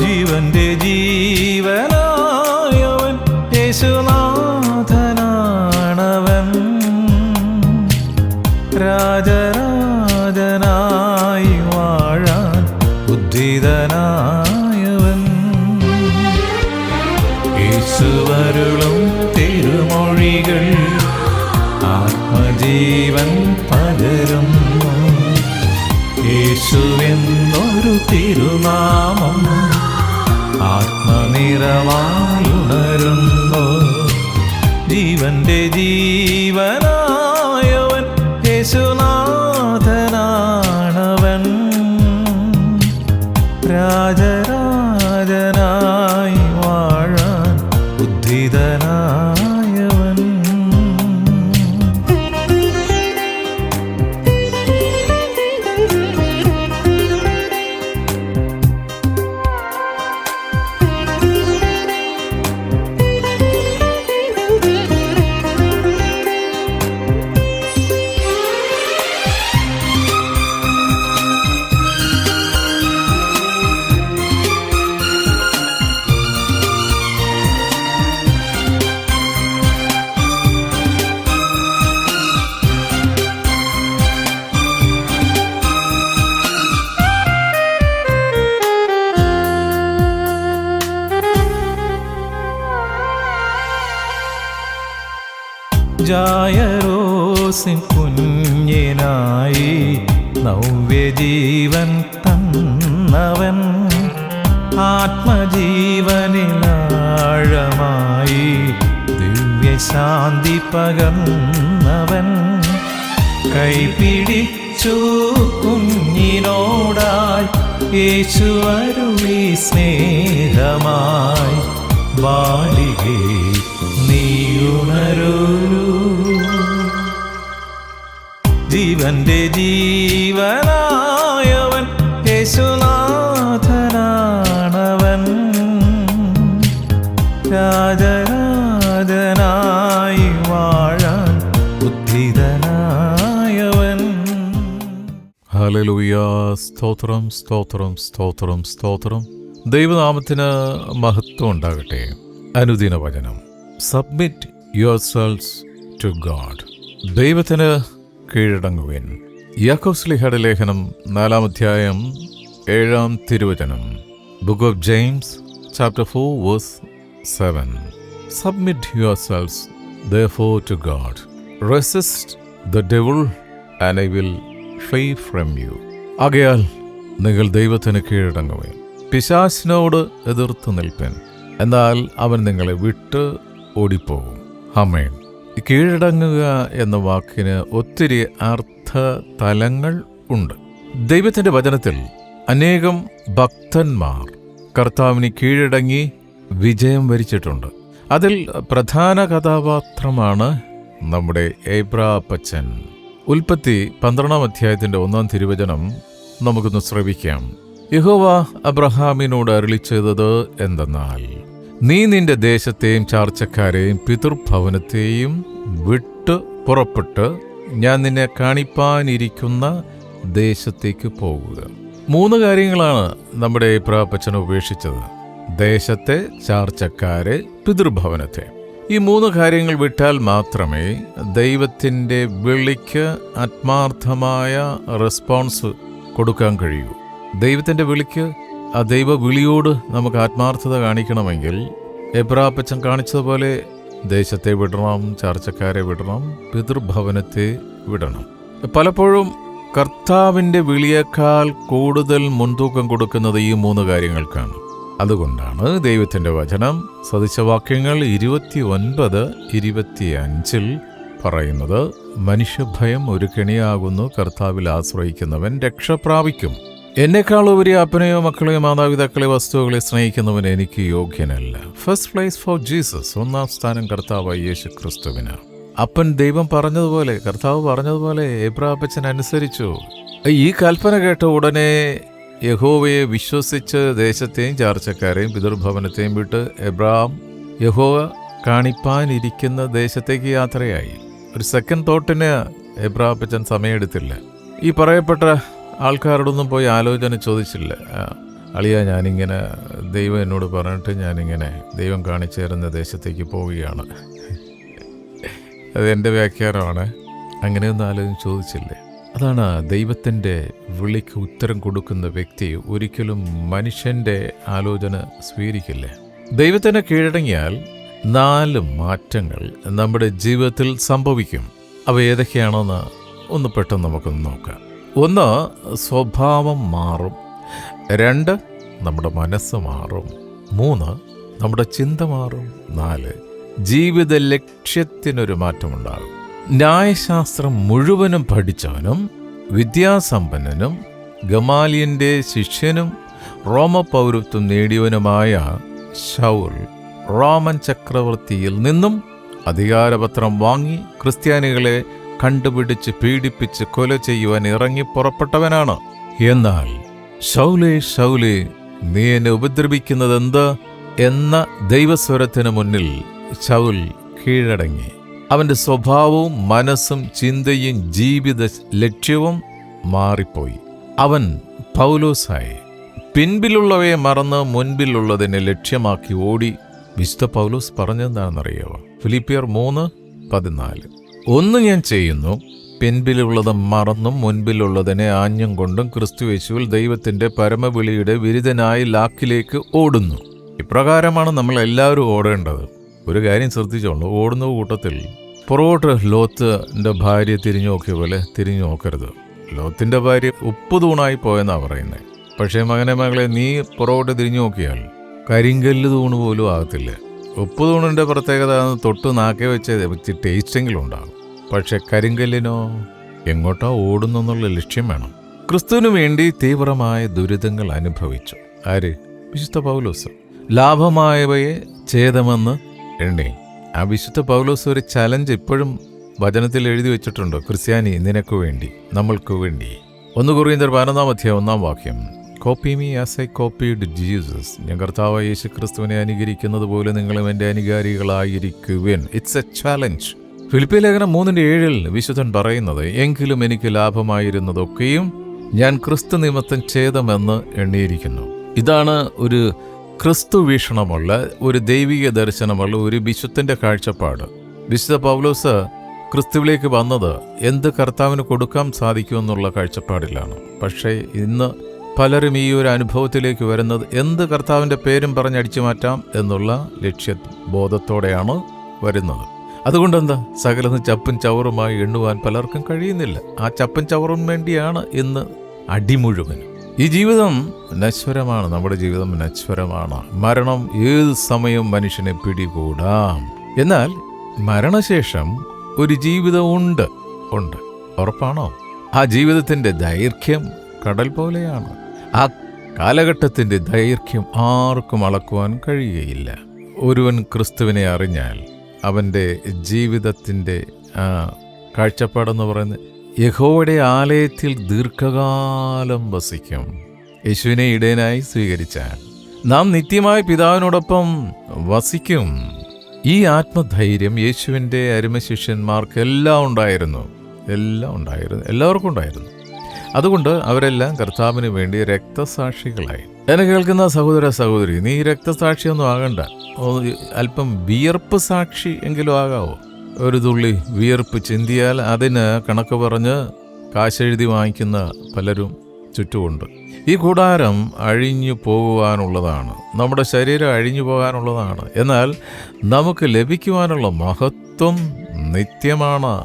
ജീവന്റെ ജീവനായവൻ യേശുനാഥനാണവൻ. രാജരാജനായി വാഴാൻ ഉദ്ധിതനായവൻ. യേശുവരുളും തിരുമൊഴികൾ ആത്മജീവൻ പകരുന്നു. യേശുവെന്നൊരു തിരുനാമം ആത്മനിറവായുണരുന്നു. ജീവന്റെ ജീവനായവൻ യേശുനാഥനാണവൻ. രാജരാജനായി വാഴാൻ ഉദ്ധിതനായവൻ. ജായരോസിൻ കുഞ്ഞിനായി നവ്യജീവൻ തന്നവൻ. ആത്മജീവനിലാഴമായി ദിവ്യശാന്തി പകർന്നവൻ. കൈപിടിച്ചു കുഞ്ഞിനോടായി യേശു അരുളി സ്നേഹമായി. ബാലികേ നീയുണരൂ. ജീവന്റെ ജീവനായവൻ യേശുനാഥനാണവൻ. രാജരാജനായി വാഴാൻ ഉദ്ധിതനായവൻ. ഹല്ലേലൂയ. സ്തോത്രം സ്തോത്രം സ്തോത്രം സ്തോത്രം. ദൈവനാമത്തിന് മഹത്വം ഉണ്ടാകട്ടെ. അനുദിന വചനം. Submit yourselves to God. ദൈവത്തിന് കീഴടങ്ങുവിൻ. യാക്കോബ് ശ്ലീഹയുടെ ലേഖനം 4-ാം അധ്യായം 7-ാം തിരുവചനം. Book of James chapter 4 verse 7. Submit yourselves therefore to God. Resist the devil and I will flee from you. ആകയാൽ നിങ്ങൾ ദൈവത്തിന് കീഴടങ്ങുവിൻ, പിശാചിനോട് എതിർത്ത് നിൽപ്പൻ, എന്നാൽ അവൻ നിങ്ങളെ വിട്ട് ഓടിപ്പോകും. ആമേൻ. കീഴടങ്ങുക എന്ന വാക്കിന് ഒത്തിരി അർത്ഥതലങ്ങൾ ഉണ്ട്. ദൈവത്തിൻ്റെ വചനത്തിൽ അനേകം ഭക്തന്മാർ കർത്താവിന് കീഴടങ്ങി വിജയം വരിച്ചിട്ടുണ്ട്. അതിൽ പ്രധാന കഥാപാത്രമാണ് നമ്മുടെ എബ്രാപ്പച്ചൻ. ഉൽപ്പത്തി 12-ാം അധ്യായത്തിൻ്റെ 1-ാം തിരുവചനം നമുക്കൊന്ന് ശ്രവിക്കാം. യഹോവ അബ്രഹാമിനോട് അരുളിച്ചെയ്തത് എന്തെന്നാൽ, നീ നിന്റെ ദേശത്തെയും ചാർച്ചക്കാരെയും പിതൃഭവനത്തെയും വിട്ട് പുറപ്പെട്ട് ഞാൻ നിന്നെ കാണിപ്പാനിരിക്കുന്ന ദേശത്തേക്ക് പോകുക. 3 കാര്യങ്ങളാണ് നമ്മുടെ എബ്രാപ്പച്ചൻ ഉപേക്ഷിച്ചത്. ദേശത്തെ, ചാർച്ചക്കാരെ, പിതൃഭവനത്തെ. ഈ 3 കാര്യങ്ങൾ വിട്ടാൽ മാത്രമേ ദൈവത്തിൻ്റെ വിളിക്ക് ആത്മാർത്ഥമായ റെസ്പോൺസ് കൊടുക്കാൻ കഴിയൂ. ദൈവത്തിൻ്റെ വിളിക്ക്, ആ ദൈവ വിളിയോട് നമുക്ക് ആത്മാർത്ഥത കാണിക്കണമെങ്കിൽ എബ്രാപ്പച്ചൻ കാണിച്ചതുപോലെ ദേശത്തെ വിടണം, ചാർച്ചക്കാരെ വിടണം, പിതൃഭവനത്തെ വിടണം. പലപ്പോഴും കർത്താവിൻ്റെ വിളിയേക്കാൾ കൂടുതൽ മുൻതൂക്കം കൊടുക്കുന്നത് ഈ 3 കാര്യങ്ങൾക്കാണ്. അതുകൊണ്ടാണ് ദൈവത്തിൻ്റെ വചനം സദൃശവാക്യങ്ങൾ 29-25 പറയുന്നത്, മനുഷ്യഭയം ഒരു കെണിയാകുന്നു, കർത്താവിൽ ആശ്രയിക്കുന്നവൻ രക്ഷ പ്രാപിക്കും. എന്നെക്കാൾ ഉപരി അപ്പനെയോ മക്കളെയോ മാതാപിതാക്കളെ വസ്തുക്കളെ സ്നേഹിക്കുന്നവൻ എനിക്ക് യോഗ്യനല്ല. First place for Jesus. 1-ാം സ്ഥാനം കർത്താവായ യേശു ക്രിസ്തുവിന്. അപ്പൻ ദൈവം പറഞ്ഞതുപോലെ, കർത്താവ് പറഞ്ഞതുപോലെ എബ്രാപ്പച്ചൻ അനുസരിച്ചു. ഈ കൽപ്പന കേട്ട ഉടനെ യഹോവയെ വിശ്വസിച്ച് ദേശത്തെയും ചാർച്ചക്കാരെയും പിതൃഭവനത്തെയും വിട്ട് എബ്രാം യഹോവ കാണിപ്പാനിരിക്കുന്ന ദേശത്തേക്ക് യാത്രയായി. ഒരു സെക്കൻഡ് തോട്ടിന് എബ്രാപ്പച്ചൻ സമയമെടുത്തില്ല. ഈ പറയപ്പെട്ട ആൾക്കാരോടൊന്നും പോയി ആലോചന ചോദിച്ചില്ല. അളിയ, ഞാനിങ്ങനെ ദൈവം എന്നോട് പറഞ്ഞിട്ട് ഞാനിങ്ങനെ ദൈവം കാണിച്ചു തരുന്ന ദേശത്തേക്ക് പോവുകയാണ്. അതെൻ്റെ വ്യാഖ്യാനമാണ്. അങ്ങനെയൊന്നും ആലോചന ചോദിച്ചില്ലേ? അതാണ് ദൈവത്തിൻ്റെ വിളിക്ക് ഉത്തരം കൊടുക്കുന്ന വ്യക്തി ഒരിക്കലും മനുഷ്യൻ്റെ ആലോചന സ്വീകരിക്കില്ലേ. ദൈവത്തിനെ കീഴടങ്ങിയാൽ 4 മാറ്റങ്ങൾ നമ്മുടെ ജീവിതത്തിൽ സംഭവിക്കും. അവ ഏതൊക്കെയാണെന്ന് ഒന്ന് പെട്ടെന്ന് നമുക്കൊന്ന് നോക്കാം. 1, സ്വഭാവം മാറും. 2, നമ്മുടെ മനസ്സ് മാറും. 3, നമ്മുടെ ചിന്ത മാറും. 4, ജീവിത ലക്ഷ്യത്തിനൊരു മാറ്റമുണ്ടാകും. ന്യായശാസ്ത്രം മുഴുവനും പഠിച്ചവനും വിദ്യാസമ്പന്നനും ഗമാലിയൻ്റെ ശിഷ്യനും റോമപൗരത്വം നേടിയവനുമായ ശൗൽ റോമൻ ചക്രവർത്തിയിൽ നിന്നും അധികാരപത്രം വാങ്ങി ക്രിസ്ത്യാനികളെ കണ്ടുപിടിച്ച് പീഡിപ്പിച്ച് കൊല ചെയ്യുവാൻ ഇറങ്ങി പുറപ്പെട്ടവനാണ്. എന്നാൽ ശൗലേ ശൗലേ, നീ എന്നെ ഉപദ്രവിക്കുന്നതെന്ത് എന്ന ദൈവസ്വരത്തിന് മുന്നിൽ ശൗൽ കീഴടങ്ങി. അവൻ്റെ സ്വഭാവവും മനസ്സും ചിന്തയും ജീവിത ലക്ഷ്യവും മാറിപ്പോയി. അവൻ പൗലോസായി. പിൻപിലുള്ളവയെ മറന്ന് മുൻപിലുള്ളതിനെ ലക്ഷ്യമാക്കി ഓടി. വിശുദ്ധ പൗലോസ് പറഞ്ഞെന്താണെന്നറിയാവോ? ഫിലിപ്പിയർ 3:14. ഒന്ന് ഞാൻ ചെയ്യുന്നു, പിൻപിലുള്ളത് മറന്നും മുൻപിലുള്ളതിനെ ആഞ്ഞും കൊണ്ടും ക്രിസ്തുയേശുവിൽ ദൈവത്തിൻ്റെ പരമവിളിയുടെ വിരുദ്ധനായി ലാക്കിലേക്ക് ഓടുന്നു. ഇപ്രകാരമാണ് നമ്മൾ എല്ലാവരും ഓടേണ്ടത്. ഒരു കാര്യം ശ്രദ്ധിച്ചോളൂ, ഓടുന്ന കൂട്ടത്തിൽ പുറകോട്ട് ലോത്തിന്റെ ഭാര്യ തിരിഞ്ഞു നോക്കിയ പോലെ തിരിഞ്ഞു നോക്കരുത്. ലോത്തിന്റെ ഭാര്യ ഉപ്പ് തൂണായി പോയെന്നാണ് പറയുന്നത്. പക്ഷേ മകളെ, നീ പുറകോട്ട് തിരിഞ്ഞു നോക്കിയാൽ കരിങ്കല്ല് തൂണ് പോലും ആകത്തില്ല. ഉപ്പ് തൂണിൻ്റെ പ്രത്യേകത തൊട്ട് നാക്കെ വെച്ച് ടേസ്റ്റെങ്കിലും ഉണ്ടാകും. പക്ഷെ കരിങ്കല്ലിനോ എങ്ങോട്ടാ ഓടുന്നെന്നുള്ള ലക്ഷ്യം വേണം. ക്രിസ്തുവിനു വേണ്ടി തീവ്രമായ ദുരിതങ്ങൾ അനുഭവിച്ചു. ആര്? വിശുദ്ധ പൗലോസ്. ലാഭമായവയെ ഛേദമെന്ന് എണ്ണി. ആ വിശുദ്ധ പൗലോസ് ഒരു ചലഞ്ച് ഇപ്പോഴും വചനത്തിൽ എഴുതി വെച്ചിട്ടുണ്ട്. ക്രിസ്ത്യാനി, നിനക്ക് വേണ്ടി, നമ്മൾക്ക് വേണ്ടി. 1 കൊറിന്ത്യർ 11:1 copy me as I copied Jesus. ഞാൻ കർത്താവായ യേശു ക്രിസ്തുവിനെ അനുകരിക്കുന്നത് പോലെ നിങ്ങളും എൻ്റെ അനുകാരികളായിരിക്കുവിൻ. It's a challenge. ഫിലിപ്പിയ ലേഖനം 3:7 വിശുദ്ധൻ പറയുന്നത്, എങ്കിലും എനിക്ക് ലാഭമായിരുന്നതൊക്കെയും ഞാൻ ക്രിസ്തു നിമിത്തം ഛേദമെന്ന് എണ്ണിയിരിക്കുന്നു. ഇതാണ് ഒരു ക്രിസ്തു വീക്ഷണമുള്ള, ഒരു ദൈവിക ദർശനമുള്ള ഒരു വിശുദ്ധൻ്റെ കാഴ്ചപ്പാട്. വിശുദ്ധ പൗലോസ് ക്രിസ്തുവിലേക്ക് വന്നത് എന്ത് കർത്താവിന് കൊടുക്കാൻ സാധിക്കുമെന്നുള്ള കാഴ്ചപ്പാടിലാണ്. പക്ഷേ ഇന്ന് പലരും ഈ ഒരു അനുഭവത്തിലേക്ക് വരുന്നത് എന്ത് കർത്താവിൻ്റെ പേരും പറഞ്ഞടിച്ചു മാറ്റാം എന്നുള്ള ലക്ഷ്യബോധത്തോടെയാണ് വരുന്നത്. അതുകൊണ്ടെന്താ, സകലതും ചപ്പും ചവറുമായി എണ്ണുവാൻ പലർക്കും കഴിയുന്നില്ല. ആ ചപ്പും ചവറും വേണ്ടിയാണ് ഇന്ന് അടിമുഴുവൻ. ഈ ജീവിതം നശ്വരമാണ്. നമ്മുടെ ജീവിതം നശ്വരമാണ്. മരണം ഏത് സമയവും മനുഷ്യനെ പിടികൂടാം. എന്നാൽ മരണശേഷം ഒരു ജീവിതം ഉണ്ട്. ഉറപ്പാണോ? ആ ജീവിതത്തിൻ്റെ ദൈർഘ്യം കടൽ പോലെയാണ്. ആ കാലഘട്ടത്തിൻ്റെ ദൈർഘ്യം ആർക്കും അളക്കുവാൻ കഴിയുകയില്ല. ഒരുവൻ ക്രിസ്തുവിനെ അറിഞ്ഞാൽ അവൻ്റെ ജീവിതത്തിൻ്റെ കാഴ്ചപ്പാടെന്ന് പറയുന്നത് യഹോവയുടെ ആലയത്തിൽ ദീർഘകാലം വസിക്കും. യേശുവിനെ ഇടയനായി സ്വീകരിച്ചാൽ നാം നിത്യമായി പിതാവിനോടൊപ്പം വസിക്കും. ഈ ആത്മധൈര്യം യേശുവിൻ്റെ അരുമശിഷ്യന്മാർക്ക് എല്ലാവർക്കും ഉണ്ടായിരുന്നു. അതുകൊണ്ട് അവരെല്ലാം കർത്താവിന് വേണ്ടി രക്തസാക്ഷികളായി. എന്നെ കേൾക്കുന്ന സഹോദര സഹോദരി, നീ രക്തസാക്ഷിയൊന്നും ആകണ്ട. അല്പം വിയർപ്പ് സാക്ഷി എങ്കിലും ആകാവോ? ഒരു തുള്ളി വിയർപ്പ് ചിന്തിയാൽ അതിന് കണക്ക് പറഞ്ഞ് കാശെഴുതി വാങ്ങിക്കുന്ന പലരും ചുറ്റുമുണ്ട്. ഈ കൂടാരം അഴിഞ്ഞു പോകുവാനുള്ളതാണ്, നമ്മുടെ ശരീരം അഴിഞ്ഞു പോകാനുള്ളതാണ്. എന്നാൽ നമുക്ക് ലഭിക്കുവാനുള്ള മഹത്വം നിത്യമാണ്.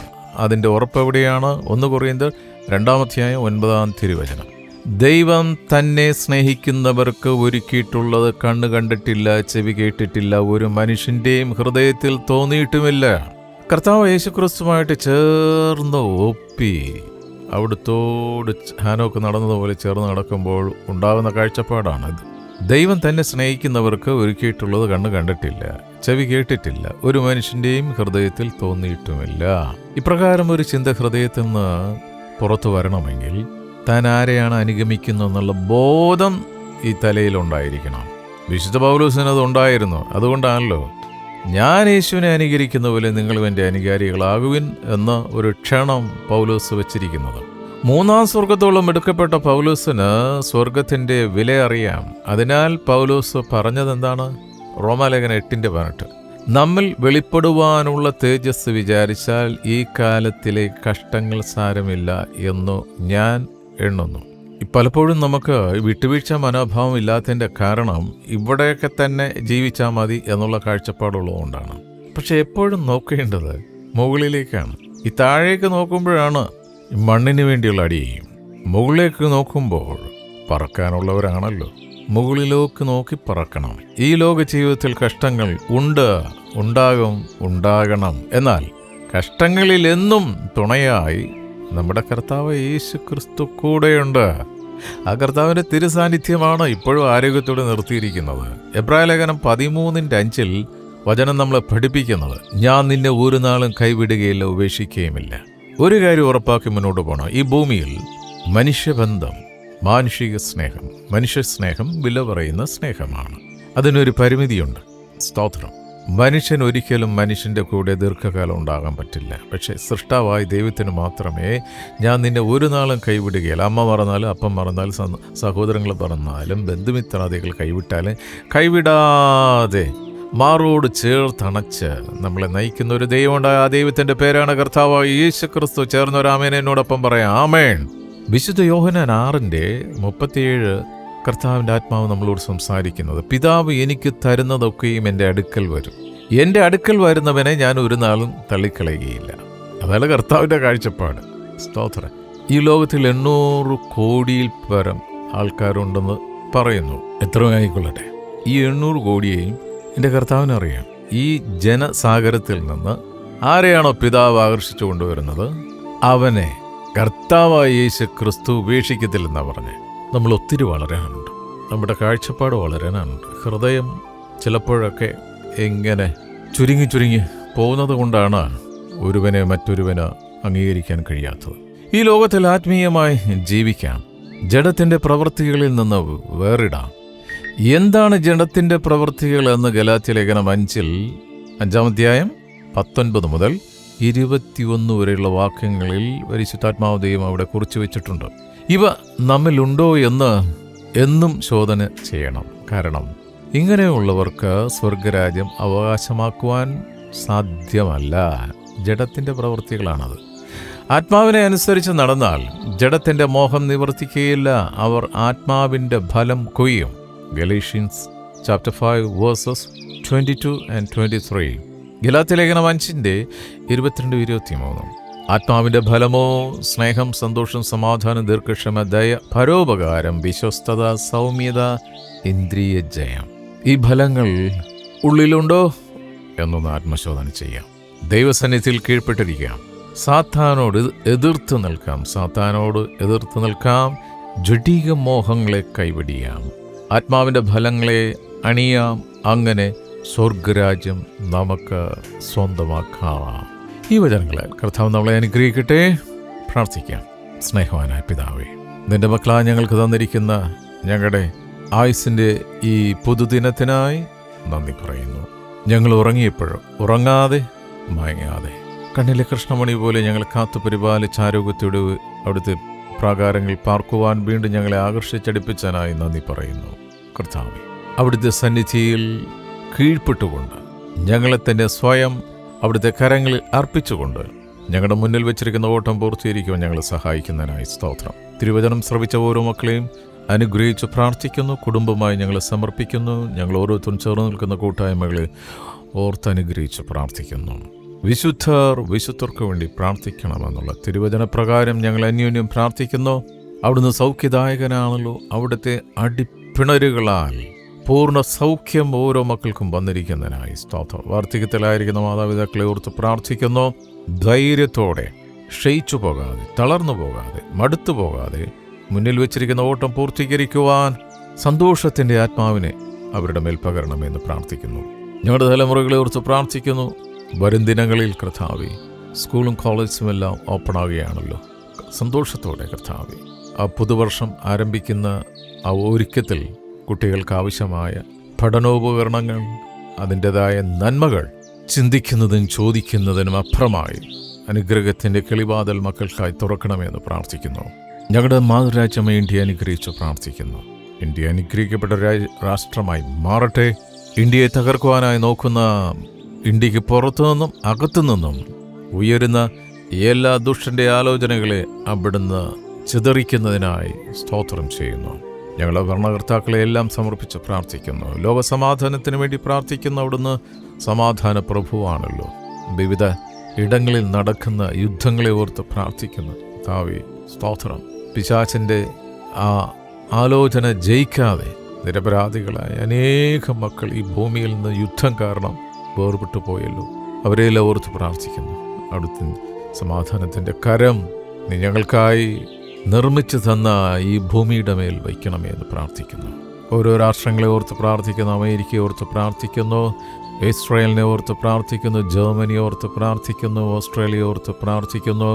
അതിൻ്റെ ഉറപ്പെവിടെയാണ്? 1 കൊറിന്ത്യർ 2:9 ദൈവം തന്നെ സ്നേഹിക്കുന്നവർക്ക് ഒരുക്കിയിട്ടുള്ളത് കണ്ണ് കണ്ടിട്ടില്ല, ചെവി കേട്ടിട്ടില്ല, ഒരു മനുഷ്യൻ്റെയും ഹൃദയത്തിൽ തോന്നിയിട്ടുമില്ല. കർത്താവ് യേശുക്രിസ്തുമായിട്ട് ചേർന്ന് ഒപ്പി അവിടുത്തോട് ഹാനോക്ക് നടന്നതുപോലെ ചേർന്ന് നടക്കുമ്പോൾ ഉണ്ടാകുന്ന കാഴ്ചപ്പാടാണിത്. ദൈവം തന്നെ സ്നേഹിക്കുന്നവർക്ക് ഒരുക്കിയിട്ടുള്ളത് കണ്ണ് കണ്ടിട്ടില്ല, ചെവി കേട്ടിട്ടില്ല, ഒരു മനുഷ്യൻ്റെയും ഹൃദയത്തിൽ തോന്നിയിട്ടുമില്ല. ഇപ്രകാരം ഒരു ചിന്ത ഹൃദയത്തിൽ നിന്ന് പുറത്തു വരണമെങ്കിൽ താൻ ആരെയാണ് അനുഗമിക്കുന്നതെന്നുള്ള ബോധം ഈ തലയിലുണ്ടായിരിക്കണം. വിശുദ്ധ പൗലോസിനത് ഉണ്ടായിരുന്നു. അതുകൊണ്ടാണല്ലോ ഞാൻ യേശുവിനെ അനുകരിക്കുന്ന പോലെ നിങ്ങളും എൻ്റെ അനുകാരികളാകുവിൻ എന്ന ഒരു ക്ഷണം പൗലോസ് വച്ചിരിക്കുന്നത്. മൂന്നാം സ്വർഗത്തോളം എടുക്കപ്പെട്ട പൗലോസിന് സ്വർഗത്തിന്റെ വില അറിയാം. അതിനാൽ പൗലോസ് പറഞ്ഞതെന്താണ്? റോമാലേഖനം 8:18. നമ്മിൽ വെളിപ്പെടുവാനുള്ള തേജസ് വിചാരിച്ചാൽ ഈ കാലത്തിലെ കഷ്ടങ്ങൾ സാരമില്ല എന്നു ഞാൻ എണ്ണുന്നു. പലപ്പോഴും നമുക്ക് വിട്ടുവീഴ്ച മനോഭാവം ഇല്ലാത്തതിൻ്റെ കാരണം ഇവിടെയൊക്കെ തന്നെ ജീവിച്ചാൽ മതി എന്നുള്ള കാഴ്ചപ്പാടുള്ളതുകൊണ്ടാണ്. പക്ഷെ എപ്പോഴും നോക്കേണ്ടത് മുകളിലേക്കാണ്. ഈ താഴേക്ക് നോക്കുമ്പോഴാണ് മണ്ണിന് വേണ്ടിയുള്ള അടിയും. മുകളിലേക്ക് നോക്കുമ്പോൾ പറക്കാനുള്ളവരാണല്ലോ. മുകളിലേക്ക് നോക്കി പറക്കണം. ഈ ലോക ജീവിതത്തിൽ കഷ്ടങ്ങൾ ഉണ്ട്, ഉണ്ടാകും, ഉണ്ടാകണം. എന്നാൽ കഷ്ടങ്ങളിൽ എന്നും തുണയായി നമ്മുടെ കർത്താവ് യേശു ക്രിസ്തു കൂടെയുണ്ട്. ആ കർത്താവിൻ്റെ തിരുസാന്നിധ്യമാണ് ഇപ്പോഴും ആരോഗ്യത്തോടെ നിർത്തിയിരിക്കുന്നത്. എബ്രായലേഖനം 13:5 വചനം നമ്മളെ പഠിപ്പിക്കുന്നത്, ഞാൻ നിന്നെ ഒരു നാളും കൈവിടുകയില്ല, ഉപേക്ഷിക്കുകയുമില്ല. ഒരു കാര്യം ഉറപ്പാക്കി മുന്നോട്ട് പോകണം. ഈ ഭൂമിയിൽ മനുഷ്യബന്ധം, മാനുഷിക സ്നേഹം, മനുഷ്യസ്നേഹം വില പറയുന്ന സ്നേഹമാണ്. അതിനൊരു പരിമിതിയുണ്ട്. സ്തോത്രം. മനുഷ്യൻ ഒരിക്കലും മനുഷ്യൻ്റെ കൂടെ ദീർഘകാലം ഉണ്ടാകാൻ പറ്റില്ല. പക്ഷേ സൃഷ്ടാവായ ദൈവത്തിന് മാത്രമേ ഞാൻ നിന്നെ ഒരു നാളും കൈവിടുകയില്ല. അമ്മ മറന്നാലും അപ്പം മറന്നാലും സഹോദരങ്ങൾ മറന്നാലും ബന്ധുമിത്രാദികൾ കൈവിട്ടാലും കൈവിടാതെ മാറോട് ചേർത്തണച്ച് നമ്മളെ നയിക്കുന്ന ഒരു ദൈവമുണ്ട്. ആ ദൈവത്തിൻ്റെ പേരാണ് കർത്താവായ യേശു ക്രിസ്തു. ചേർന്നൊരാമേൻ എന്നോടൊപ്പം പറയാം, ആമേൻ. വിശുദ്ധ യോഹന്നാൻ 6:37 കർത്താവിൻ്റെ ആത്മാവ് നമ്മളോട് സംസാരിക്കുന്നത്, പിതാവ് എനിക്ക് തരുന്നതൊക്കെയും എൻ്റെ അടുക്കൽ വരും, എൻ്റെ അടുക്കൽ വരുന്നവനെ ഞാൻ ഒരു നാളും തള്ളിക്കളയുകയില്ല. അതാണ് കർത്താവിൻ്റെ കാഴ്ചപ്പാട്. സ്തോത്രം. ഈ ലോകത്തിൽ 800 കോടിയിൽ പരം ആൾക്കാരുണ്ടെന്ന് പറയുന്നു. എത്രയായിക്കൊള്ളട്ടെ, ഈ 800 കോടിയെയും എൻ്റെ കർത്താവിനറിയാം. ഈ ജനസാഗരത്തിൽ നിന്ന് ആരെയാണോ പിതാവ് ആകർഷിച്ചു കൊണ്ടുവരുന്നത് അവനെ കർത്താവായ യേശു ക്രിസ്തു ഉപേക്ഷിക്കത്തില്ലെന്നാണ് പറഞ്ഞത്. നമ്മൾ ഒത്തിരി വളരാനുണ്ട്, നമ്മുടെ കാഴ്ചപ്പാട് വളരാനുണ്ട്. ഹൃദയം ചിലപ്പോഴൊക്കെ എങ്ങനെ ചുരുങ്ങി പോകുന്നത് കൊണ്ടാണ് ഒരുവനെ മറ്റൊരുവന് അംഗീകരിക്കാൻ കഴിയാത്തത്. ഈ ലോകത്തിൽ ആത്മീയമായി ജീവിക്കാം, ജഡത്തിൻ്റെ പ്രവൃത്തികളിൽ നിന്ന് വേറിടാം. എന്താണ് ജഡത്തിൻ്റെ പ്രവൃത്തികൾ എന്ന് ഗലാത്യലേഖനം 5:19 മുതൽ 21 വരെയുള്ള വാക്യങ്ങളിൽ പരിശുദ്ധാത്മാവ് ദൈവം അവിടെ കുറിച്ച് വെച്ചിട്ടുണ്ട്. ഇവ നമ്മിലുണ്ടോ എന്ന് എന്നും ശോധന ചെയ്യണം. കാരണം ഇങ്ങനെയുള്ളവർക്ക് സ്വർഗരാജ്യം അവകാശമാക്കുവാൻ സാധ്യമല്ല. ജഡത്തിൻ്റെ പ്രവൃത്തികളാണത്. ആത്മാവിനെ അനുസരിച്ച് നടന്നാൽ ജഡത്തിൻ്റെ മോഹം നിവർത്തിക്കുകയില്ല. അവർ ആത്മാവിൻ്റെ ഫലം കൊയ്യും. ഗലേഷ്യൻസ് 5:22-23. ഗലാത്യലേഖനം 5:22-23. ആത്മാവിൻ്റെ ഫലമോ സ്നേഹം, സന്തോഷം, സമാധാനം, ദീർഘക്ഷമ, ദയ, പരോപകാരം, വിശ്വസ്തത, സൗമ്യത, ഇന്ദ്രിയ ജയം. ഈ ഫലങ്ങൾ ഉള്ളിലുണ്ടോ എന്നൊന്ന് ആത്മശോധന ചെയ്യാം. ദൈവസന്നിധിയിൽ കീഴ്പ്പെട്ടിരിക്കാം. സാത്താനോട് എതിർത്ത് നിൽക്കാം. ജഡിക മോഹങ്ങളെ കൈവടിയാം. ആത്മാവിൻ്റെ ഫലങ്ങളെ അണിയാം. അങ്ങനെ സ്വർഗരാജ്യം നമുക്ക് സ്വന്തമാക്കാം. ഈ വചനങ്ങളെ കർത്താവ് നമ്മളെ അനുഗ്രഹിക്കട്ടെ. പ്രാർത്ഥിക്കാം. സ്നേഹവാനായ പിതാവേ, നിന്റെ മക്കളാ ഞങ്ങൾക്ക് തന്നിരിക്കുന്ന ഞങ്ങളുടെ ആയുസിൻ്റെ ഈ പുതുദിനത്തിനായി നന്ദി പറയുന്നു. ഞങ്ങൾ ഉറങ്ങിയപ്പോഴും ഉറങ്ങാതെ മയങ്ങാതെ കണ്ണിലെ കൃഷ്ണമണി പോലെ ഞങ്ങൾ കാത്തു പരിപാലിച്ച ആരോഗ്യത്തോട് അവിടുത്തെ പ്രാകാരങ്ങളിൽ പാർക്കുവാൻ വീണ്ടും ഞങ്ങളെ ആകർഷിച്ചടിപ്പിച്ചതിനായി നന്ദി പറയുന്നു. കർത്താവേ, അവിടുത്തെ സന്നിധിയിൽ കീഴ്പ്പെട്ടുകൊണ്ട് ഞങ്ങളെ തന്നെ സ്വയം അവിടുത്തെ കരങ്ങളിൽ അർപ്പിച്ചുകൊണ്ട് ഞങ്ങളുടെ മുന്നിൽ വെച്ചിരിക്കുന്ന ഓട്ടം പൂർത്തീകരിക്കുവാൻ ഞങ്ങളെ സഹായിക്കുന്നതിനായി സ്തോത്രം. തിരുവചനം ശ്രവിച്ച ഓരോ മക്കളെയും അനുഗ്രഹിച്ച് പ്രാർത്ഥിക്കുന്നു. കുടുംബമായി ഞങ്ങളെ സമർപ്പിക്കുന്നു. ഞങ്ങൾ ഓരോരുത്തരും ചേർന്ന് നിൽക്കുന്ന കൂട്ടായ്മകളെ ഓർത്തനുഗ്രഹിച്ച് പ്രാർത്ഥിക്കുന്നു. വിശുദ്ധർക്ക് വേണ്ടി പ്രാർത്ഥിക്കണമെന്നുള്ള തിരുവചന പ്രകാരം ഞങ്ങൾ അന്യോന്യം പ്രാർത്ഥിക്കുന്നു. അവിടുന്ന് സൗഖ്യദായകനാണല്ലോ. അവിടുത്തെ അടിപ്പിണരുകളാൽ പൂർണ്ണ സൗഖ്യം ഓരോ മക്കൾക്കും വന്നിരിക്കുന്നതിനായി സ്തോത്രം. വാർദ്ധക്യത്തിലായിരിക്കുന്ന മാതാപിതാക്കളെ ഓർത്ത് പ്രാർത്ഥിക്കുന്നു. ധൈര്യത്തോടെ, ക്ഷയിച്ചു പോകാതെ, തളർന്നു പോകാതെ, മടുത്തു പോകാതെ മുന്നിൽ വെച്ചിരിക്കുന്ന ഓട്ടം പൂർത്തീകരിക്കുവാൻ സന്തോഷത്തിൻ്റെ ആത്മാവിനെ അവരുടെ മേൽ പകരണമെന്ന് പ്രാർത്ഥിക്കുന്നു. ഞങ്ങളുടെ തലമുറകളെ ഓർത്ത് പ്രാർത്ഥിക്കുന്നു. വരും ദിനങ്ങളിൽ കർത്താവേ, സ്കൂളും കോളേജും എല്ലാം ഓപ്പൺ ആവുകയാണല്ലോ. സന്തോഷത്തോടെ കർത്താവേ, ആ പുതുവർഷം ആരംഭിക്കുന്ന ആ ഒരുക്കത്തിൽ കുട്ടികൾക്ക് ആവശ്യമായ പഠനോപകരണങ്ങൾ, അതിൻ്റെതായ നന്മകൾ ചിന്തിക്കുന്നതിനും ചോദിക്കുന്നതിനും അപ്പുറമായി അനുഗ്രഹത്തിൻ്റെ കിളിവാതിൽ മക്കൾക്കായി തുറക്കണമെന്ന് പ്രാർത്ഥിക്കുന്നു. ഞങ്ങളുടെ മാതൃരാജ്യമായ ഇന്ത്യ അനുഗ്രഹിച്ച് പ്രാർത്ഥിക്കുന്നു. ഇന്ത്യ അനുഗ്രഹിക്കപ്പെട്ട രാഷ്ട്രമായി മാറട്ടെ. ഇന്ത്യയെ തകർക്കുവാനായി നോക്കുന്ന, ഇന്ത്യക്ക് പുറത്തുനിന്നും അകത്തുനിന്നും ഉയരുന്ന എല്ലാ ദുഷ്ടന്റെ ആലോചനകളെ അവിടുന്ന് ചിതറിക്കുന്നതിനായി സ്തോത്രം ചെയ്യുന്നു. ഞങ്ങളുടെ ഭരണകർത്താക്കളെ എല്ലാം സമർപ്പിച്ച് പ്രാർത്ഥിക്കുന്നു. ലോകസമാധാനത്തിന് വേണ്ടി പ്രാർത്ഥിക്കുന്ന അവിടുന്ന് സമാധാന പ്രഭുവാണല്ലോ. വിവിധ ഇടങ്ങളിൽ നടക്കുന്ന യുദ്ധങ്ങളെ ഓർത്ത് പ്രാർത്ഥിക്കുന്നു. കർത്താവേ സ്തോത്രം. പിശാചിൻ്റെ ആ ആലോചന ജയിക്കാതെ നിരപരാധികളായ അനേകം മക്കൾ ഈ ഭൂമിയിൽ നിന്ന് യുദ്ധം കാരണം വേർപെട്ടു പോയല്ലോ. അവരെല്ലാം ഓർത്ത് പ്രാർത്ഥിക്കുന്നു. അവിടുത്തെ സമാധാനത്തിൻ്റെ കരം നീ ഞങ്ങൾക്കായി നിർമ്മിച്ചു തന്ന ഈ ഭൂമിയുടെ മേൽ വയ്ക്കണമേ എന്ന് പ്രാർത്ഥിക്കുന്നു. ഓരോ രാഷ്ട്രങ്ങളെ ഓർത്ത് പ്രാർത്ഥിക്കുന്നു. അമേരിക്കയെ ഓർത്ത് പ്രാർത്ഥിക്കുന്നു. ഇസ്രായേലിനെ ഓർത്ത് പ്രാർത്ഥിക്കുന്നു. ജർമ്മനിയെ ഓർത്ത് പ്രാർത്ഥിക്കുന്നു. ഓസ്ട്രേലിയയെ ഓർത്ത് പ്രാർത്ഥിക്കുന്നു.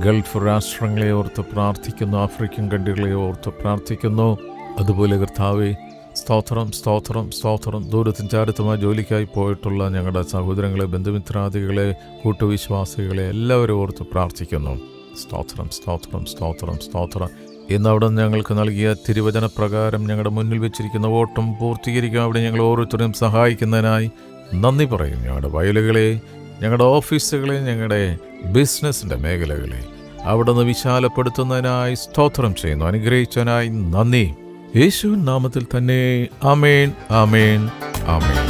ഗൾഫ് രാഷ്ട്രങ്ങളെ ഓർത്ത് പ്രാർത്ഥിക്കുന്നു. ആഫ്രിക്കൻ കൺട്രികളെ ഓർത്ത് പ്രാർത്ഥിക്കുന്നു. അതുപോലെ കർത്താവേ സ്തോത്രം സ്തോത്രം സ്തോത്രം. ദൂരത്തും ചാരത്തുമായി ജോലിക്കായി പോയിട്ടുള്ള ഞങ്ങളുടെ സഹോദരങ്ങളെ, ബന്ധുമിത്രാദികളെ, കൂട്ടുവിശ്വാസികളെ എല്ലാവരും ഓർത്ത് പ്രാർത്ഥിക്കുന്നു. സ്തോത്രം സ്തോത്രം സ്തോത്രം സ്തോത്രം. ഇന്ന് അവിടെ ഞങ്ങൾക്ക് നൽകിയ തിരുവചന പ്രകാരം ഞങ്ങളുടെ മുന്നിൽ വെച്ചിരിക്കുന്ന ഓട്ടം പൂർത്തീകരിക്കാൻ അവിടെ ഞങ്ങൾ ഓരോരുത്തരെയും സഹായിക്കുന്നതിനായി നന്ദി പറയും. ഞങ്ങളുടെ വയലുകളെ, ഞങ്ങളുടെ ഓഫീസുകളെ, ഞങ്ങളുടെ ബിസിനസ്സിൻ്റെ മേഖലകളെ അവിടെ നിന്ന് വിശാലപ്പെടുത്തുന്നതിനായി സ്തോത്രം ചെയ്യുന്നു. അനുഗ്രഹിച്ചതിനായി നന്ദി. യേശുവിൻ നാമത്തിൽ തന്നെ ആമേൻ ആമേൻ ആമേൻ.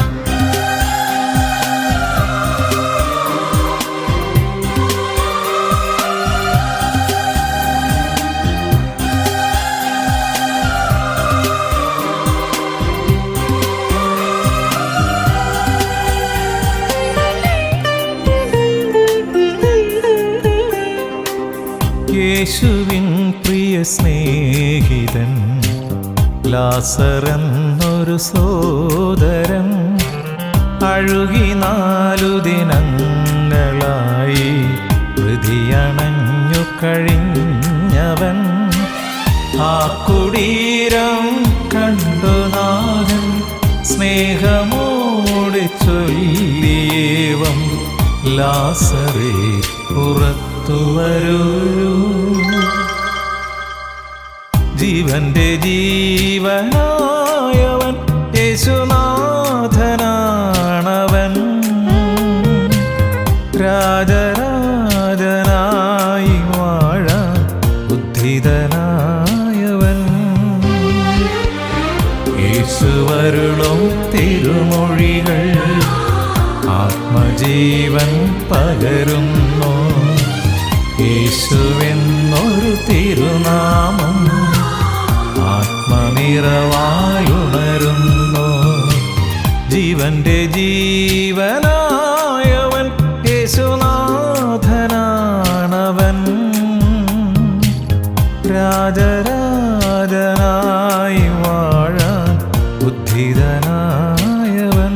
യേശുവിൻ പ്രിയ സ്നേഹിതൻ ലാസറെന്നൊരു സോദരൻ അഴുകി 4 ദിനങ്ങളായി ഹൃദയണഞ്ഞു കഴിഞ്ഞവൻ ആ കുടീരം കണ്ടു നാഥൻ സ്നേഹമോടെ ചൊല്ലിയേവം ലാസറേ പുറത്തു വരൂ. ജീവന്റെ ജീവനായവൻ യേശുനാഥനാണവൻ. രാജരാജനായി വാഴാൻ ഉദ്ധിതനായവൻ. യേശുവരുളും തിരുമൊഴികൾ ആത്മജീവൻ പകരുന്നു. യേശുവെന്നൊരു തിരുനാമം ആത്മനിറവായുണരുന്നു. ജീവന്റെ ജീവനായവൻ യേശുനാഥനാണവൻ. രാജരാജനായി വാഴാൻ ഉദ്ധിതനായവൻ.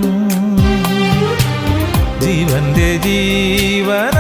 ജീവന്റെ ജീവന